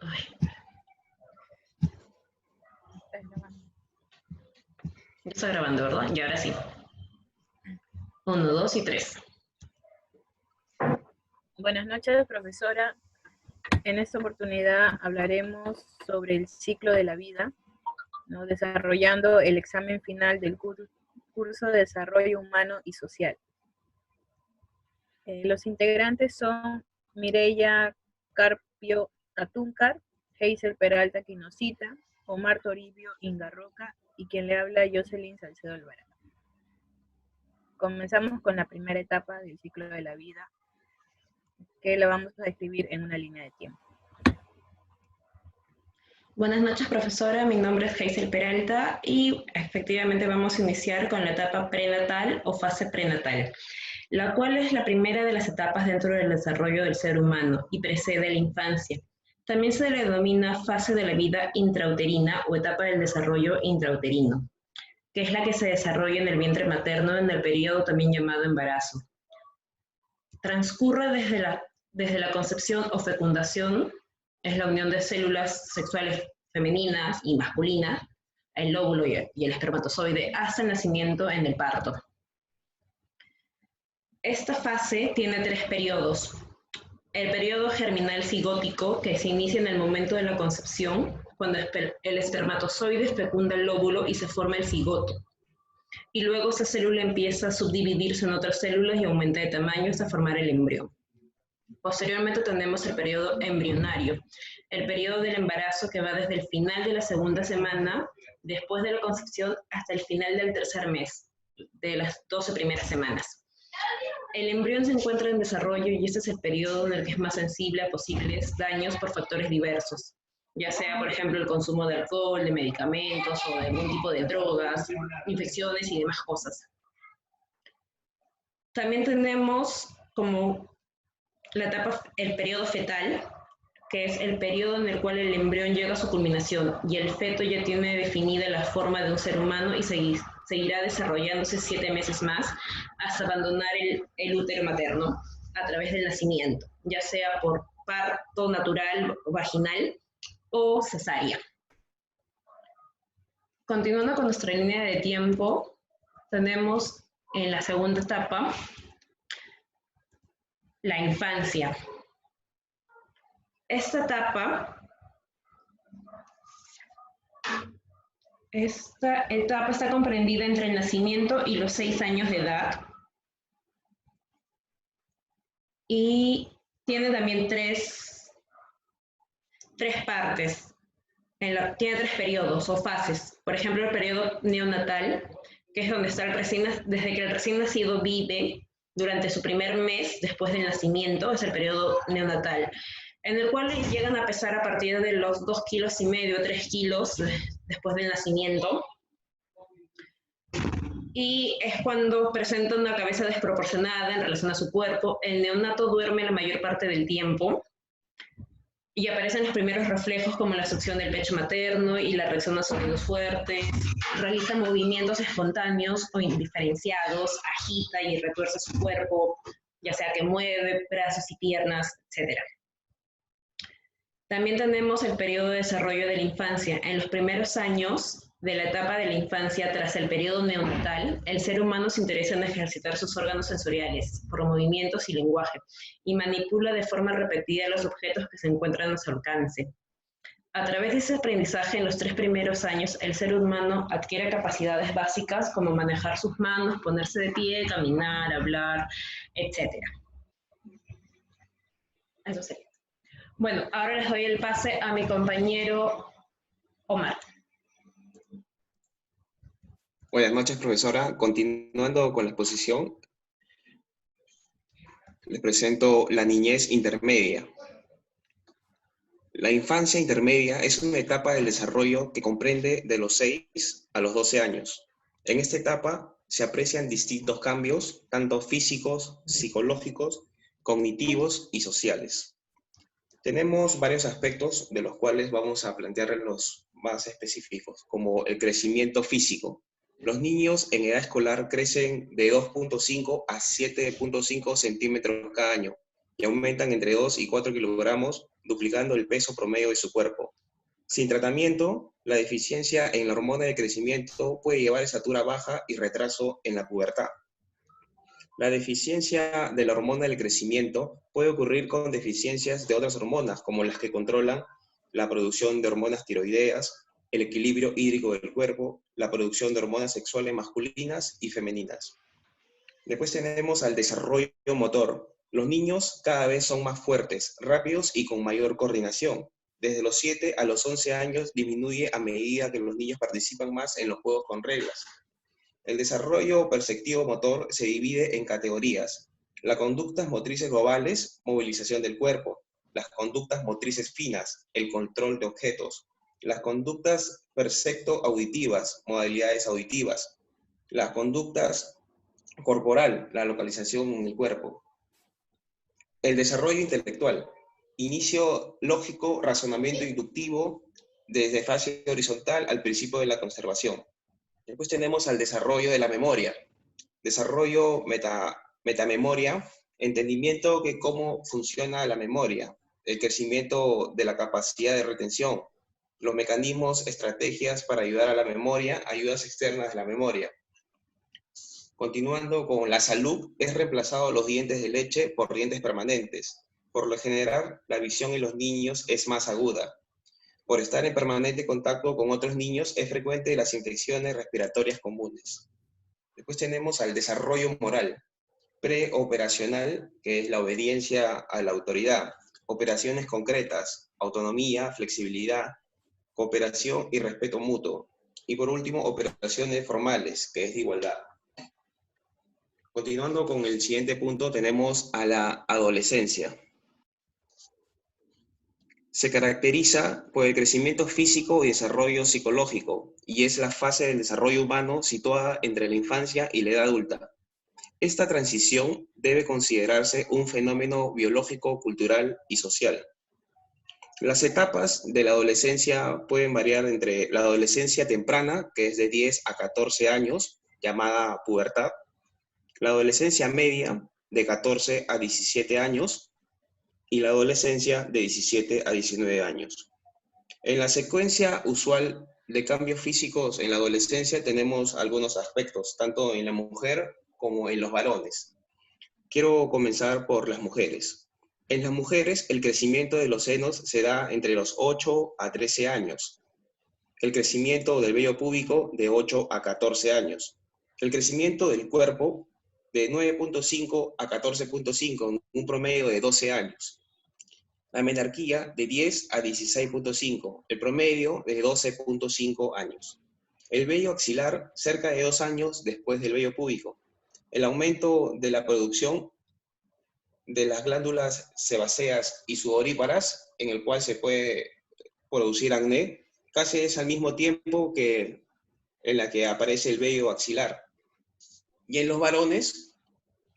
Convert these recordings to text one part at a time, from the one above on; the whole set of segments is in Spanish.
Ay, ya está grabando, ¿verdad? Y ahora sí. 1, 2 y 3. Buenas noches, profesora. En esta oportunidad hablaremos sobre el ciclo de la vida, ¿no? Desarrollando el examen final del curso de Desarrollo Humano y Social. Los integrantes son Mireya Carpio Atúncar, Hazel Peralta Quinosita, Omar Toribio Ingarroca y quien le habla Jocelyn Salcedo Alvarado. Comenzamos con la primera etapa del ciclo de la vida, que la vamos a describir en una línea de tiempo. Buenas noches, profesora. Mi nombre es Hazel Peralta y efectivamente vamos a iniciar con la etapa prenatal o fase prenatal, la cual es la primera de las etapas dentro del desarrollo del ser humano y precede a la infancia. También se le denomina fase de la vida intrauterina o etapa del desarrollo intrauterino, que es la que se desarrolla en el vientre materno en el periodo también llamado embarazo. Transcurre desde la concepción o fecundación, es la unión de células sexuales femeninas y masculinas, el óvulo y el espermatozoide, hasta el nacimiento en el parto. Esta fase tiene 3 periodos. El periodo germinal cigótico, que se inicia en el momento de la concepción, cuando el espermatozoide fecunda el óvulo y se forma el cigoto. Y luego esa célula empieza a subdividirse en otras células y aumenta de tamaño hasta formar el embrión. Posteriormente tenemos el periodo embrionario, el periodo del embarazo que va desde el final de la segunda semana, después de la concepción, hasta el final del tercer mes, de las 12 primeras semanas. El embrión se encuentra en desarrollo y este es el periodo en el que es más sensible a posibles daños por factores diversos, ya sea, por ejemplo, el consumo de alcohol, de medicamentos o de algún tipo de drogas, infecciones y demás cosas. También tenemos como la etapa, el periodo fetal, que es el periodo en el cual el embrión llega a su culminación y el feto ya tiene definida la forma de un ser humano y seguirá desarrollándose 7 meses más hasta abandonar el útero materno a través del nacimiento, ya sea por parto natural o vaginal o cesárea. Continuando con nuestra línea de tiempo, tenemos en la segunda etapa la infancia. Esta etapa está comprendida entre el nacimiento y los 6 años de edad y tiene también tres partes, tiene 3 periodos o fases. Por ejemplo, el periodo neonatal, que es donde está desde que el recién nacido vive durante su primer mes después del nacimiento, es el periodo neonatal, en el cual llegan a pesar a partir de los 2,5 kilos, 3 kilos después del nacimiento. Y es cuando presenta una cabeza desproporcionada en relación a su cuerpo. El neonato duerme la mayor parte del tiempo y aparecen los primeros reflejos como la succión del pecho materno y la reacción a sonidos fuertes. Realiza movimientos espontáneos o indiferenciados, agita y retuerce su cuerpo, ya sea que mueve brazos y piernas, etc. También tenemos el periodo de desarrollo de la infancia. En los primeros años de la etapa de la infancia, tras el periodo neonatal, el ser humano se interesa en ejercitar sus órganos sensoriales por movimientos y lenguaje, y manipula de forma repetida los objetos que se encuentran a su alcance. A través de ese aprendizaje en los 3 primeros años, el ser humano adquiere capacidades básicas como manejar sus manos, ponerse de pie, caminar, hablar, etc. Eso sería. Bueno, ahora les doy el pase a mi compañero Omar. Buenas noches, profesora. Continuando con la exposición, les presento la niñez intermedia. La infancia intermedia es una etapa del desarrollo que comprende de los 6 a los 12 años. En esta etapa se aprecian distintos cambios, tanto físicos, psicológicos, cognitivos y sociales. Tenemos varios aspectos de los cuales vamos a plantear los más específicos, como el crecimiento físico. Los niños en edad escolar crecen de 2,5 a 7,5 centímetros cada año. y aumentan entre 2 y 4 kilogramos, duplicando el peso promedio de su cuerpo. Sin tratamiento, la deficiencia en la hormona de crecimiento puede llevar a estatura baja y retraso en la pubertad. La deficiencia de la hormona del crecimiento puede ocurrir con deficiencias de otras hormonas, como las que controlan la producción de hormonas tiroideas, el equilibrio hídrico del cuerpo, la producción de hormonas sexuales masculinas y femeninas. Después tenemos al desarrollo motor. Los niños cada vez son más fuertes, rápidos y con mayor coordinación. Desde los 7 a los 11 años disminuye a medida que los niños participan más en los juegos con reglas. El desarrollo perceptivo motor se divide en categorías: las conductas motrices globales, movilización del cuerpo; las conductas motrices finas, el control de objetos; las conductas percepto-auditivas, modalidades auditivas; las conductas corporal, la localización en el cuerpo. El desarrollo intelectual: inicio lógico, razonamiento inductivo, desde fase horizontal al principio de la conservación. Después tenemos al desarrollo de la memoria, desarrollo metamemoria, entendimiento de cómo funciona la memoria, el crecimiento de la capacidad de retención, los mecanismos, estrategias para ayudar a la memoria, ayudas externas de la memoria. Continuando con la salud, es reemplazado los dientes de leche por dientes permanentes. Por lo general, la visión en los niños es más aguda. Por estar en permanente contacto con otros niños, es frecuente las infecciones respiratorias comunes. Después tenemos al desarrollo moral, preoperacional, que es la obediencia a la autoridad, operaciones concretas, autonomía, flexibilidad, cooperación y respeto mutuo. Y por último, operaciones formales, que es de igualdad. Continuando con el siguiente punto, tenemos a la adolescencia. Se caracteriza por el crecimiento físico y desarrollo psicológico, y es la fase del desarrollo humano situada entre la infancia y la edad adulta. Esta transición debe considerarse un fenómeno biológico, cultural y social. Las etapas de la adolescencia pueden variar entre la adolescencia temprana, que es de 10 a 14 años, llamada pubertad; la adolescencia media, de 14 a 17 años, y la adolescencia de 17 a 19 años. En la secuencia usual de cambios físicos en la adolescencia tenemos algunos aspectos, tanto en la mujer como en los varones. Quiero comenzar por las mujeres. En las mujeres, el crecimiento de los senos se da entre los 8 a 13 años. El crecimiento del vello púbico de 8 a 14 años. El crecimiento del cuerpo de 9.5 a 14.5, un promedio de 12 años. La menarquía de 10 a 16.5, el promedio de 12.5 años. El vello axilar cerca de 2 años después del vello púbico. El aumento de la producción de las glándulas sebáceas y sudoríparas, en el cual se puede producir acné, casi es al mismo tiempo que en la que aparece el vello axilar. Y en los varones,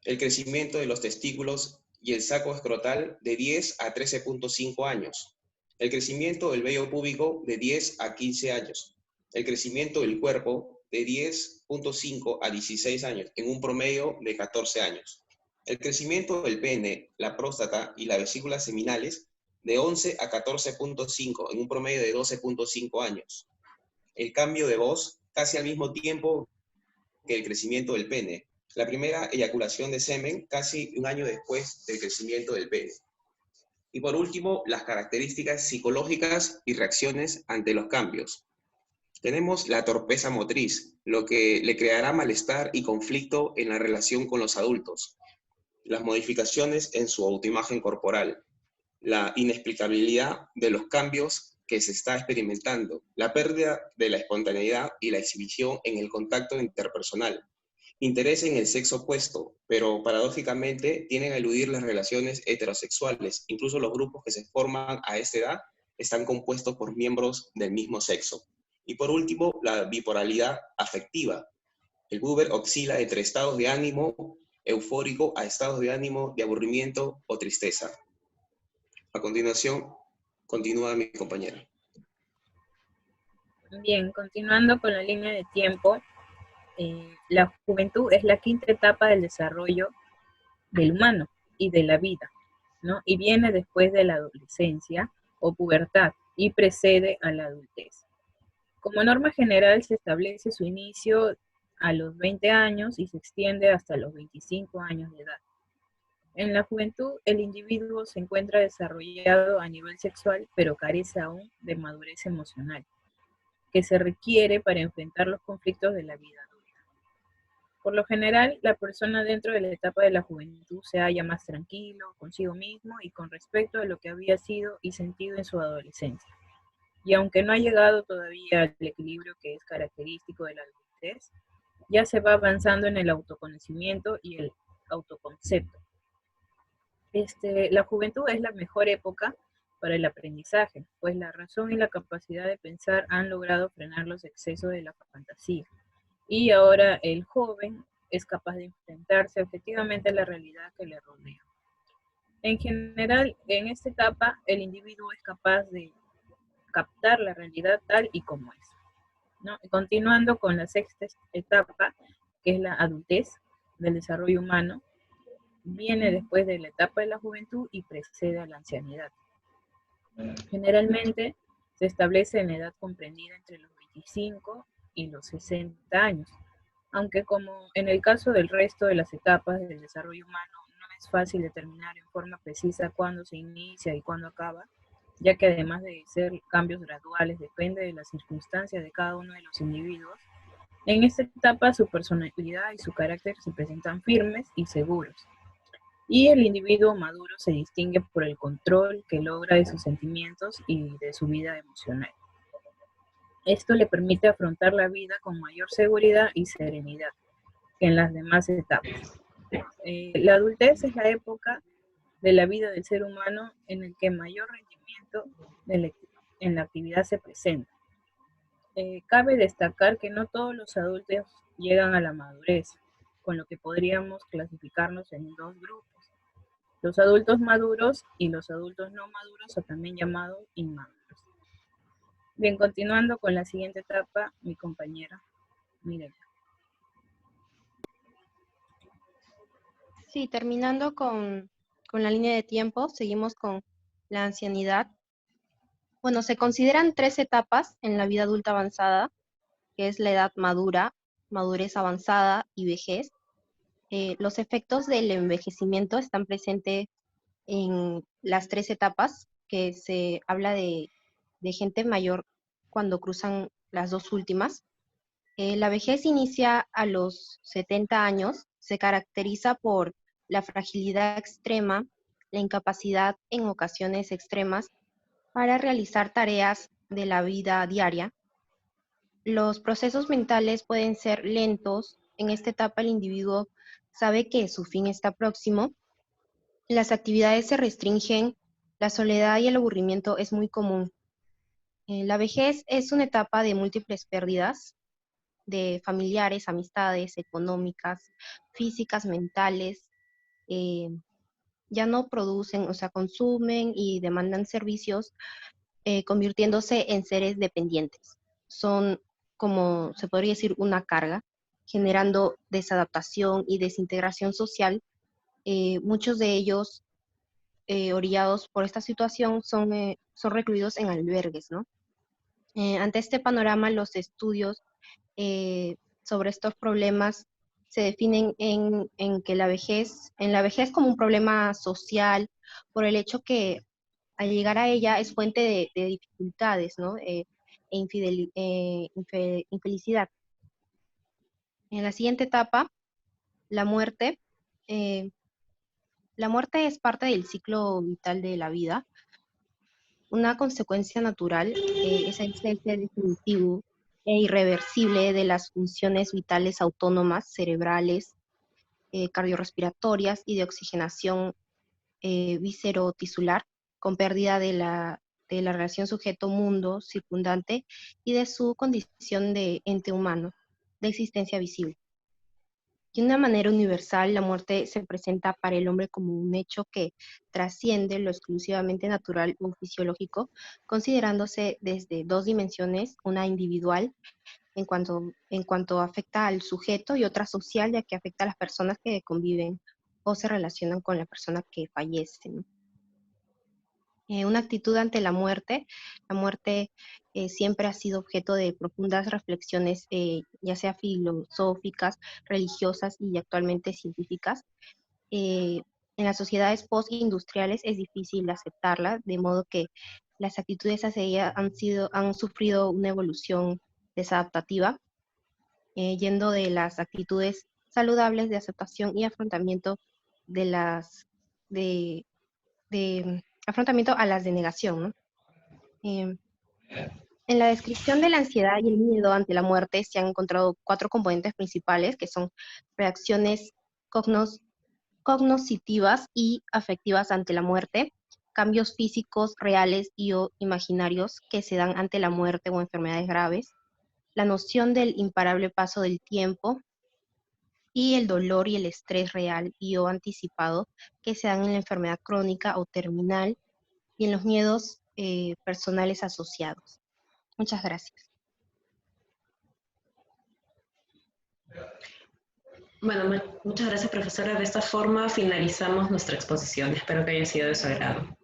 el crecimiento de los testículos y el saco escrotal de 10 a 13.5 años. El crecimiento del vello púbico de 10 a 15 años. El crecimiento del cuerpo de 10.5 a 16 años, en un promedio de 14 años. El crecimiento del pene, la próstata y las vesículas seminales de 11 a 14.5, en un promedio de 12.5 años. El cambio de voz casi al mismo tiempo que el crecimiento del pene. La primera eyaculación de semen casi un año después del crecimiento del pene. Y por último, las características psicológicas y reacciones ante los cambios. Tenemos la torpeza motriz, lo que le creará malestar y conflicto en la relación con los adultos. Las modificaciones en su autoimagen corporal. La inexplicabilidad de los cambios que se está experimentando. La pérdida de la espontaneidad y la exhibición en el contacto interpersonal. Interés en el sexo opuesto, pero paradójicamente tienen a eludir las relaciones heterosexuales. Incluso los grupos que se forman a esta edad están compuestos por miembros del mismo sexo. Y por último, la bipolaridad afectiva. El Buber oscila entre estados de ánimo eufórico a estados de ánimo de aburrimiento o tristeza. A continuación, continúa mi compañera. Bien, continuando con la línea de tiempo, la juventud es la quinta etapa del desarrollo del humano y de la vida. ¿no? Y viene después de la adolescencia o pubertad y precede a la adultez. Como norma general se establece su inicio a los 20 años y se extiende hasta los 25 años de edad. En la juventud, el individuo se encuentra desarrollado a nivel sexual, pero carece aún de madurez emocional, que se requiere para enfrentar los conflictos de la vida adulta. Por lo general, la persona dentro de la etapa de la juventud se halla más tranquilo consigo mismo y con respecto a lo que había sido y sentido en su adolescencia. Y aunque no ha llegado todavía al equilibrio que es característico de la adultez, ya se va avanzando en el autoconocimiento y el autoconcepto. La juventud es la mejor época para el aprendizaje, pues la razón y la capacidad de pensar han logrado frenar los excesos de la fantasía. Y ahora el joven es capaz de enfrentarse objetivamente a la realidad que le rodea. En general, en esta etapa, el individuo es capaz de captar la realidad tal y como es, ¿no? Continuando con la sexta etapa, que es la adultez del desarrollo humano, viene después de la etapa de la juventud y precede a la ancianidad. Generalmente se establece en la edad comprendida entre los 25 y los 60 años, aunque como en el caso del resto de las etapas del desarrollo humano, no es fácil determinar en forma precisa cuándo se inicia y cuándo acaba, ya que además de ser cambios graduales, depende de las circunstancias de cada uno de los individuos. En esta etapa su personalidad y su carácter se presentan firmes y seguros, y el individuo maduro se distingue por el control que logra de sus sentimientos y de su vida emocional. Esto le permite afrontar la vida con mayor seguridad y serenidad que en las demás etapas. La adultez es la época de la vida del ser humano en el que mayor rendimiento en la actividad se presenta. Cabe destacar que no todos los adultos llegan a la madurez, con lo que podríamos clasificarnos en dos grupos: los adultos maduros y los adultos no maduros, o también llamados inmaduros. Bien, continuando con la siguiente etapa, mi compañera Mireya. Sí, terminando con la línea de tiempo, seguimos con la ancianidad. Bueno, se consideran tres etapas en la vida adulta avanzada, que es la edad madura, madurez avanzada y vejez. Los efectos del envejecimiento están presentes en las tres etapas, que se habla de gente mayor cuando cruzan las dos últimas. La vejez inicia a los 70 años, se caracteriza por la fragilidad extrema, la incapacidad en ocasiones extremas para realizar tareas de la vida diaria. Los procesos mentales pueden ser lentos. En esta etapa el individuo sabe que su fin está próximo. Las actividades se restringen, la soledad y el aburrimiento es muy común. La vejez es una etapa de múltiples pérdidas de familiares, amistades, económicas, físicas, mentales. eh, ya no producen, o sea, consumen y demandan servicios, convirtiéndose en seres dependientes. Son, como se podría decir, una carga, generando desadaptación y desintegración social. Muchos de ellos, orillados por esta situación, son recluidos en albergues, ¿no? Ante este panorama, los estudios sobre estos problemas se definen en que en la vejez como un problema social, por el hecho que al llegar a ella es fuente de dificultades, ¿no? Infelicidad. En la siguiente etapa, la muerte. eh, la muerte es parte del ciclo vital de la vida, una consecuencia natural, es el cese definitivo e irreversible de las funciones vitales autónomas, cerebrales, cardiorrespiratorias y de oxigenación viscerotisular, con pérdida de la relación sujeto-mundo circundante y de su condición de ente humano, de existencia visible. De una manera universal, la muerte se presenta para el hombre como un hecho que trasciende lo exclusivamente natural o fisiológico, considerándose desde dos dimensiones, una individual en cuanto afecta al sujeto y otra social, ya que afecta a las personas que conviven o se relacionan con la persona que fallece, ¿no? Una actitud ante la muerte. La muerte siempre ha sido objeto de profundas reflexiones, ya sea filosóficas, religiosas y actualmente científicas. En las sociedades postindustriales es difícil aceptarla, de modo que las actitudes hacia ella han sufrido una evolución desadaptativa, yendo de las actitudes saludables de aceptación y afrontamiento de, afrontamiento a las de negación, ¿no? En la descripción de la ansiedad y el miedo ante la muerte se han encontrado 4 componentes principales, que son reacciones cognitivas y afectivas ante la muerte, cambios físicos reales y o imaginarios que se dan ante la muerte o enfermedades graves, la noción del imparable paso del tiempo y el dolor y el estrés real y o anticipado que se dan en la enfermedad crónica o terminal y en los miedos personales asociados. Muchas gracias. Bueno, muchas gracias, profesora. De esta forma finalizamos nuestra exposición. Espero que haya sido de su agrado.